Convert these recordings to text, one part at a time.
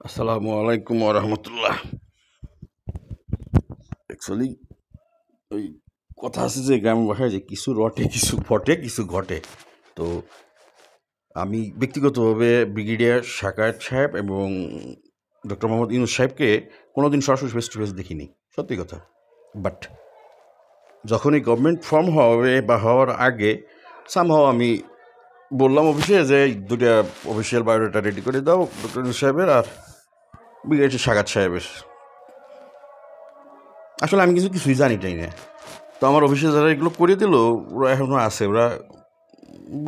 আসসালামু আলাইকুম রহমতুল্লাহ। অ্যাকচুয়ালি ওই কথা আছে যে গ্রামের ভাষায় যে কিছু রটে, কিছু ফটে, কিছু ঘটে। তো আমি ব্যক্তিগতভাবে ব্রিগেডিয়ার সাকায়েত সাহেব এবং ডক্টর মোহাম্মদ ইউনুস সাহেবকে কোনোদিন সরাসরি ফেস টু ফেস দেখিনি, সত্যি কথা। বাট যখনই গভর্নমেন্ট ফর্ম হবে বা হওয়ার আগে সামহাও আমি বললাম অফিসে যে দুটা অফিসিয়াল বায়োডাটা রেডি করে দাও, ডক্টর ইউনুস সাহেবের আর ব্রিগেডিয়ার সাকায়েত সাহেবের। আসলে আমি কিছুই জানি টাই না। তো আমার অফিসে যারা এগুলো করে দিল, ওরা এখনও আছে। ওরা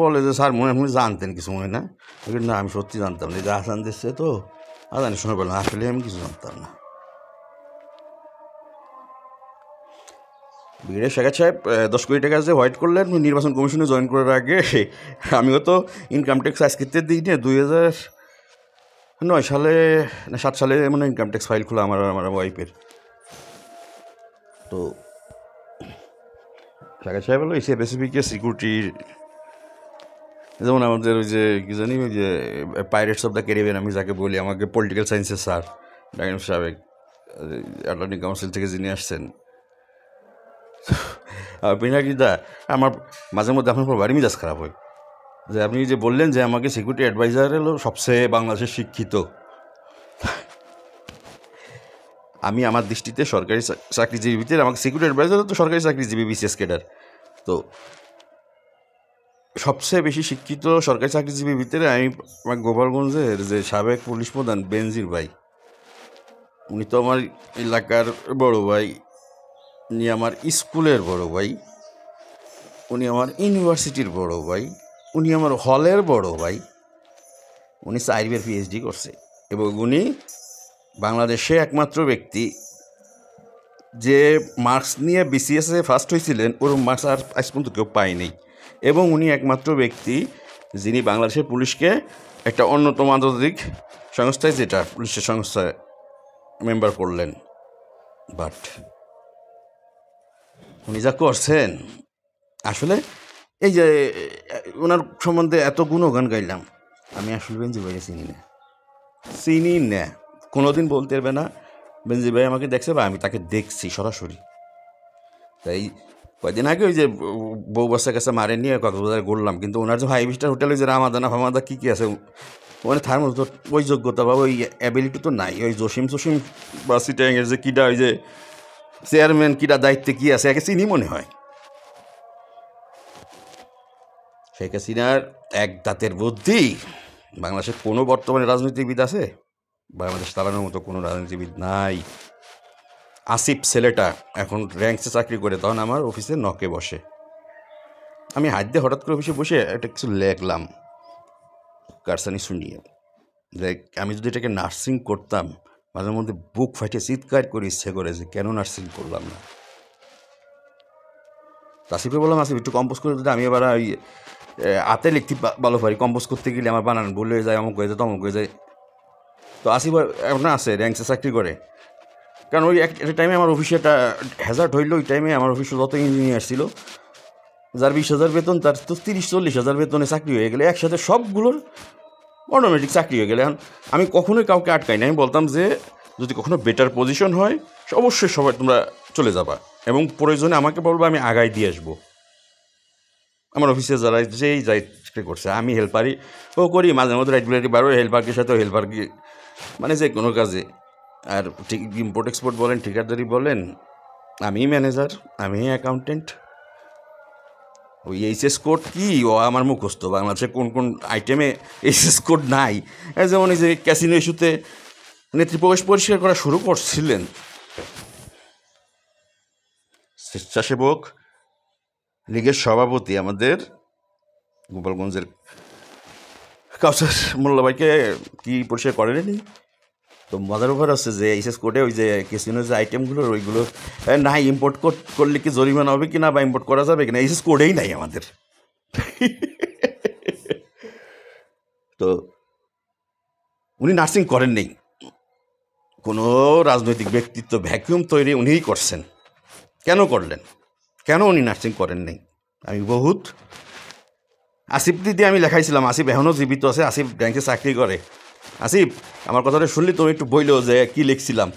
বলে যে স্যার মনে আপনি জানতেন কিছু, মনে না? না, আমি সত্যি জানতাম না, যে আসান দিচ্ছে তো আজানি শোনা পেলাম, আসলে আমি কিছু জানতাম না। ব্রিগেডিয়ার সাকায়েত সাহেব 10 কোটি টাকা যে হোয়াইট করলেন নির্বাচন কমিশনে জয়েন করার আগে, আমিও তো ইনকাম ট্যাক্স আজকের দিই না, 2009 সালে না 7 সালে মানে ইনকাম ট্যাক্স ফাইল খোলা আমার ওয়াইফের। তো সাকায়েত সাহেব হলো এশিয়া প্যাসিফিকের সিকিউরিটির, যেমন আমাদের ওই যে কি জানি, ওই যে পাইরেটস অফ দ্য ক্যারিবিয়ান আমি যাকে বলি, আমাকে পলিটিক্যাল সায়েন্সের স্যার ডাইন সাবেক আটলান্টিক কাউন্সিল থেকে যিনি আসছেন, পিনাকিদা, আমার মাঝে মধ্যে আপনার পর বাড়ি মিজাজ খারাপ হয় যে আপনি যে বললেন যে আমাকে সিকিউরিটি অ্যাডভাইজার হলো সবচেয়ে বাংলাদেশের শিক্ষিত। আমি আমার দৃষ্টিতে সরকারি চাকরিজীবীর ভিতরে আমাকে সিকিউরিটি অ্যাডভাইজার তো সরকারি চাকরিজীবী, বিসিএস ক্যাডার। তো সবচেয়ে বেশি শিক্ষিত সরকারি চাকরিজীবীর ভিতরে আমি আমার গোপালগঞ্জের যে সাবেক পুলিশ প্রধান বেনজির ভাই, উনি তো আমার এলাকার বড় ভাই, উনি আমার স্কুলের বড় ভাই, উনি আমার ইউনিভার্সিটির বড় ভাই, উনি আমার হলের বড় ভাই, উনি 4 বার পিএইচডি করছে এবং উনি বাংলাদেশে একমাত্র ব্যক্তি যে মার্কস নিয়ে বিসিএসে ফার্স্ট হয়েছিলেন, ওর মার্কস আর আজ পর্যন্ত কেউ পায়নি। এবং উনি একমাত্র ব্যক্তি যিনি বাংলাদেশের পুলিশকে একটা অন্যতম আন্তর্জাতিক সংস্থায়, যেটা পুলিশের সংস্থায় মেম্বার করলেন। বাট উনি যা করছেন, আসলে এই যে ওনার সম্বন্ধে এত গুণগান গাইলাম, আমি আসলে বেনজির ভাইকে চিনি না, কোনোদিন বলতে পারবে না বেনজির ভাই আমাকে দেখছে বা আমি তাকে দেখছি সরাসরি। তাই কয়েকদিন আগে ওই যে বউ বাচ্চার কাছে মারে নিয়ে কক্সবাজার ঘুরলাম, কিন্তু ওনার যে 5 স্টার হোটেল, ওই যে রামাদানা ফামাদা কী কী আছে, ওখানে থার মতো ওই যোগ্যতা বা ওই অ্যাবিলিটি তো নাই। ওই জসিম বা সিটাংয়ের যে কীটা, ওই যে চেয়ারম্যান কীটা দায়িত্বে কী আছে, একে চিনি মনে হয়। শেখ হাসিনার এক দাঁতের বুদ্ধি বাংলাদেশের কোনো বর্তমানে রাজনীতিবিদ আছে? বাংলাদেশ চালানোর মতো কোনো রাজনীতিবিদ নাই। আসিফ ছেলেটা এখন র্যাঙ্কসে চাকরি করে, তখন আমার অফিসে নকে বসে। আমি হাত দিয়ে হঠাৎ করে অফিসে বসে একটা কিছু লেখলাম কারসানি শুনিয়ে, যে আমি যদি এটাকে নার্সিং করতাম, মাঝে মধ্যে বুক ফাটিয়ে চিৎকার করে ইচ্ছে করে যে কেন নার্সিং করলাম না। আসিফকে বললাম, আসিফ একটু কম্পোজ করে দিতে, আমি এবার ওই হাতে লিখতে ভালো পারি, কম্পোজ করতে গেলে আমার বানান ভুল হয়ে যায়, অমুক হয়ে যায়, তমুক হয়ে যায়। তো আসিফ এখন আছে র্যাঙ্কসে চাকরি করে, কারণ ওই একটা টাইমে আমার অফিসে একটা হ্যাজার্ড হইলো। ওই টাইমে আমার অফিসে যত ইঞ্জিনিয়ার ছিল, যার 20,000 বেতন, তার তো 30-40 হাজার বেতনে চাকরি হয়ে গেলে, একসাথে সবগুলোর অটোমেটিক চাকরি হয়ে গেলে। এখন আমি কখনোই কাউকে আটকাই না, আমি বলতাম যে যদি কখনো বেটার পজিশন হয় অবশ্যই সবাই তোমরা চলে যাবা এবং প্রয়োজনে আমাকে বলবো, আমি আগায় দিয়ে আসবো। আমার অফিসে যারা যেই যাই করছে, আমি হেল্পারই ও করি, মাঝে মধ্যে রেগুলারই বারো হেল্পারকে সাথে হেল্পারকে, মানে যে কোনো কাজে। আর ঠিক ইম্পোর্ট এক্সপোর্ট বলেন, ঠিকাদারি বলেন, আমি ম্যানেজার, আমি অ্যাকাউন্টেন্ট। ওই এইচএস কোড কি ও আমার মুখস্থ, বাংলাদেশে কোন কোন আইটেমে এইচএস কোড নাই। যেমন এই যে ক্যাসিনো ইস্যুতে নেত্রী প্রবেশ পরিষ্কার করা শুরু করছিলেন, স্বেচ্ছাসেবক লীগের সভাপতি আমাদের গোপালগঞ্জের কাউসার মোল্লা ভাইকে কি পরিষ্কার করেনি। তো মজার ব্যাপার আছে যে এইচএস কোডে ওই যে ক্যাসিনোর যে আইটেমগুলোর ওইগুলো নাই, ইম্পোর্ট করলে কি জরিমানা হবে কি না, বা ইম্পোর্ট করা যাবে কিনা, এইচএস কোডেই নাই আমাদের। তো উনি নার্সিং করেন নেই, কোনো রাজনৈতিক ব্যক্তিত্ব ভ্যাকিউম তৈরি উনিই করছেন। কেন করলেন, কেন উনি নার্সিং করেন নেই? আমি বহুত আসিফ দিদি আমি লেখাইছিলাম, আসিফ এখনও জীবিত আছে, আসিফ ব্যাংকে চাকরি করে, আসিফ, আমার কথাটা শুনলি তুমি একটু বইলো যে কি লিখছিলাম।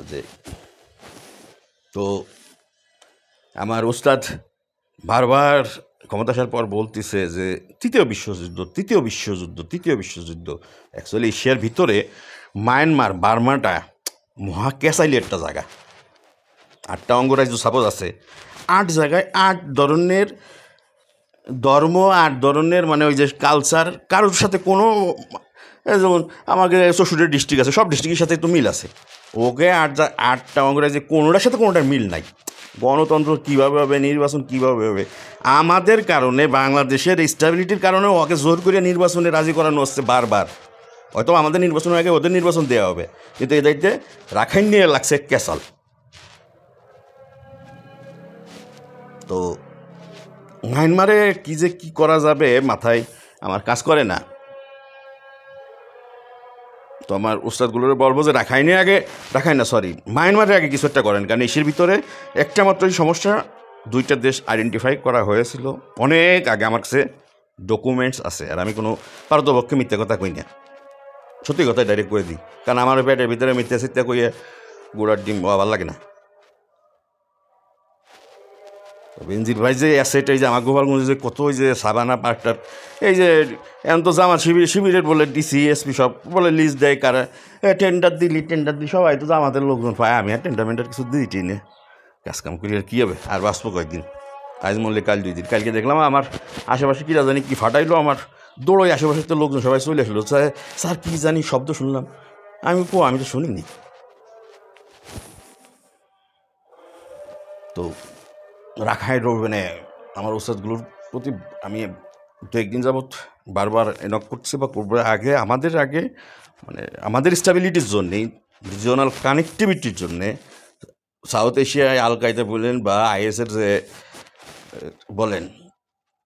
যে তো আমার ওস্তাদ বারবার ক্ষমতা আসার পর বলতেছে যে তৃতীয় বিশ্বযুদ্ধ। অ্যাকচুয়ালি এশিয়ার ভিতরে মায়ানমার বার্মাটা মহা ক্যাসাইলি একটা জায়গা। 8টা অঙ্গরাজ্য সাপোজ আছে, 8 জায়গায় 8 ধরনের ধর্ম, 8 ধরনের মানে ওই যে কালচার, কারোর সাথে কোনো যেমন আমাকে 64 ডিস্ট্রিক্ট আছে, সব ডিস্ট্রিক্টের সাথে তো মিল আছে। ওকে 8টা অঙ্গরাজ্যে কোনোটার সাথে কোনোটার মিল নাই। গণতন্ত্র কীভাবে হবে, নির্বাচন কীভাবে হবে, আমাদের কারণে বাংলাদেশের স্টেবিলিটির কারণে ওকে জোর করে নির্বাচনে রাজি করানো হচ্ছে বারবার। হয়তো আমাদের নির্বাচনের আগে ওদের নির্বাচন দেওয়া হবে, কিন্তু এই দায়িত্বে রাখাইন নিয়ে লাগছে ক্যাসাল। তো মায়ানমারে কী করা যাবে মাথায় আমার কাজ করে না। তো আমার উস্তাদগুলোরে বলবো যে মায়ানমারের আগে কিছু একটা করেন, কারণ এশিয়ার ভিতরে একটা মাত্রই সমস্যা, 2টা দেশ আইডেন্টিফাই করা হয়েছিল অনেক আগে, আমার কাছে ডকুমেন্টস আছে। আর আমি কোনো পারতপক্ষে মিথ্যা কথা কই না, সত্যি কথাই ডাইরেক্ট করে দিই, কারণ আমার পেটের ভিতরে মিথ্যা সিথ্যা কইয়ে গোড়ার ডিম ভালো লাগে না। বেনজির ভাই যে অ্যাসেট, এই যে আমার গোপালগঞ্জে যে কত ওই যে সাবানা পার্কটার, এই যে এখন তো জামাত শিবিরের বলে ডিসি এসপি সব বলে লিস্ট দেয়, কারা টেন্ডার দিলি সবাই তো জামাতের লোকজন পায়। আমি আর টেন্ডার কিছু দিইটি নে, কাজকাম করি আর কী হবে, আর বাঁচবো কয়েকদিন। আজ মরলে কাল 2 দিন। কালকে দেখলাম আমার আশেপাশে কী জানি কি ফাটাইলো, আমার দৌড়োই আশেপাশে তো লোকজন সবাই চলে আসলো, স্যার কী জানি শব্দ শুনলাম। আমি তো শুনিনি। তো রাখায় মানে আমার ওস্তাদগুলোর প্রতি আমি 2-1 দিন যাবৎ বারবার এনক করছি বা করবো। আমাদের মানে আমাদের স্টেবিলিটির জন্যেই, রিজিওনাল কানেক্টিভিটির জন্যে, সাউথ এশিয়ায় আল কায়দা বলেন বা আইএসের যে বলেন,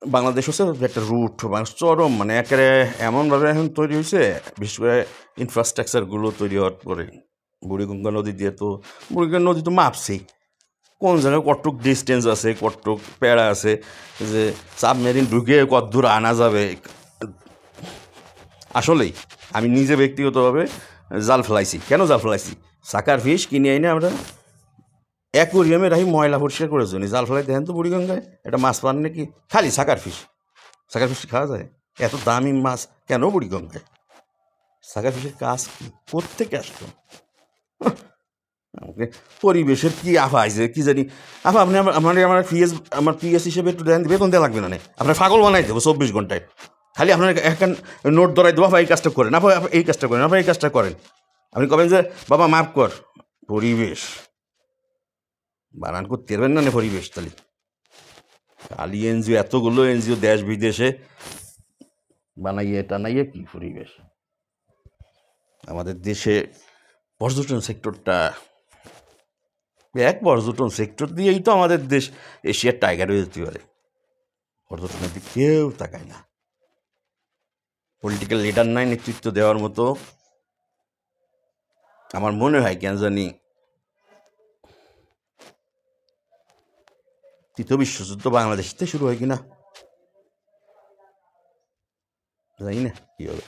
বাংলাদেশ হচ্ছে একটা রুট চরম, মানে একেবারে এমনভাবে এখন তৈরি হয়েছে, বিশেষ করে ইনফ্রাস্ট্রাকচারগুলো তৈরি হওয়ার পরে। বুড়িগঙ্গা নদী দিয়ে তো, বুড়িগঙ্গা নদী তো মাপছেই কোন জায়গায় কতটুক ডিস্টেন্স আছে, কতটুক প্যাড়া আছে, যে সাবমেরিন ঢুকে কত দূর আনা যাবে। আসলেই আমি নিজে ব্যক্তিগতভাবে জাল ফেলাইছি। কেন জাল ফেলাইছি? সাকার ফিশ কিনে আইনে আমরা অ্যাকোরিয়ামে রাখি, ময়লা পরিষ্কার করে জন্য জাল ফেলাই। দেখেন তো বুড়িগঙ্গায় এটা মাছ পান নাকি? খালি সাকার ফিশ খাওয়া যায়? এত দামি মাছ কেন বুড়িগঙ্গায়? সাকার ফিশের কাজ কি, কোত্থেকে আসতো? আমাকে পরিবেশের কি আফা আছে কি জানি। আফা আপনি আমার পিএস হিসেবে একটু দেন, বেতন দেওয়া লাগবে না, আপনার পাগল বানাই দেবো 24 ঘন্টায়। খালি আপনার একটা নোট ধরাই দেবো, এই কাজটা করেন, আপা এই কাজটা করেন, আপা এই কাজটা করেন। আপনি কবেন যে বাবা মাফ কর, পরিবেশ বানান করতে পারবেন না পরিবেশ। তাহলে খালি এনজিও, এতগুলো এনজিও দেশ বিদেশে বানাইয়ে টানাইয়ে কি পরিবেশ। আমাদের দেশে পর্যটন সেক্টর দিয়েই তো আমাদের দেশ এশিয়ার টাইগার হয়ে যেতে পারে। পর্যটনের দিকে কেউ তাকায় না, পলিটিক্যাল লিডার নাই নেতৃত্ব দেওয়ার মতো। আমার মনে হয় কেন জানি 3য় বিশ্বযুদ্ধ বাংলাদেশতে শুরু হয় কিনা, জানি না কী হবে।